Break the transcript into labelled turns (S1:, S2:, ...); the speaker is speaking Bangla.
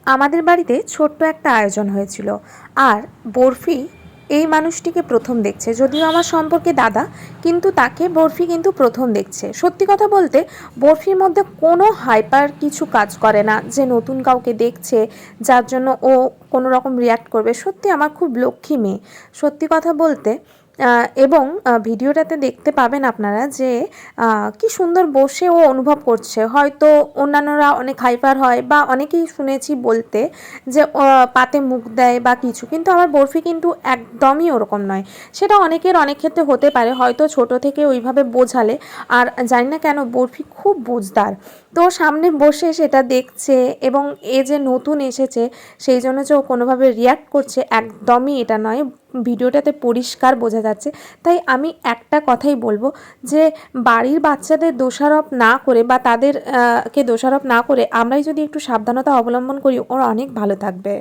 S1: আমাদের বাড়িতে ছোট্ট একটা আয়োজন হয়েছিল। আর বরফি এই মানুষটিকে প্রথম দেখছে, যদিও আমার সম্পর্কে দাদা, কিন্তু তাকে বরফি কিন্তু প্রথম দেখছে। সত্যি কথা বলতে বরফির মধ্যে কোনো হাইপার কিছু কাজ করে না যে নতুন কাউকে দেখছে যার জন্য ও কোনো রকম রিয়্যাক্ট করবে। সত্যি আমার খুব লক্ষ্মী মেয়ে, সত্যি কথা বলতে। এবং ভিডিওটাতে দেখতে পাবেন আপনারা যে কি সুন্দর বসে ও অনুভব করছে। হয়তো অন্যান্যরা অনেক হাইপার হয় বা অনেকেই শুনেছি বলতে যে পাতে মুখ দেয় বা কিছু, কিন্তু আমার বরফি কিন্তু একদমই ওরকম নয়। সেটা অনেকের অনেক ক্ষেত্রে হতে পারে, হয়তো ছোট থেকে ওইভাবে বোঝালে। আর জানি না কেন বরফি খুব বুঝদার, তো সামনে বসে সেটা দেখছে এবং এ যে নতুন এসেছে সেই জন্য যে ও কোনোভাবে রিয়্যাক্ট করছে একদমই এটা নয়, ভিডিওটাতে পরিষ্কার বোঝা যাচ্ছে। তাই আমি একটা কথাই বলবো যে বাড়ির বাচ্চাদের দোষারোপ না করে বা তাদের কে দোষারোপ না করে আমরাই যদি একটু সাবধানতা অবলম্বন করি, ওরা অনেক ভালো থাকবে।